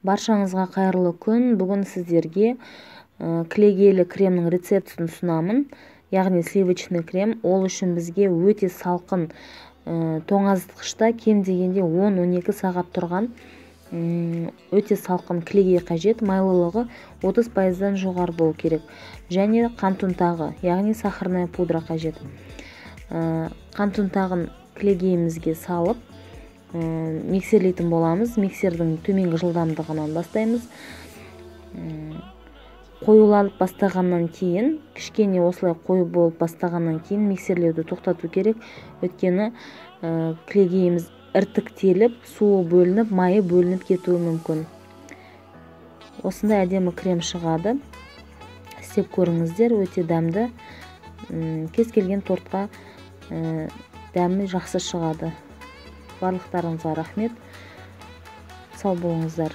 Баршаңызға қайырлы күн. Бүгін сіздерге кілегейлі кремнің рецептін ұсынамын. Яғни сливочный крем. Ол үшін бізге өте салқын тоңазытқышта кем дегенде 10-12 сағат тұрған өте салқын кілегей қажет. Майлылығы 30%-дан жоғары болу керек. Және қант ұнтағы, яғни сахарная пудра қажет. Қант ұнтағын кілегейімізге салып миксерлейтін боламыз. Миксердің төменгі жылдамдығынан бастаймыз. Қоюланып бастағаннан кейін, кішкене осылай қою болып бастағаннан кейін миксерлеуді тоқтату керек. Өйткені кілегейіміз іртіктеліп, суы бөлініп, майы бөлініп кетуі мүмкін. Осындай әдемі крем шығады. Істеп көріңіздер, өте дәмді. Кез келген тортқа дәмі жақсы шығады. Барлықтарыңызға рахмет. Сау болыңыздар.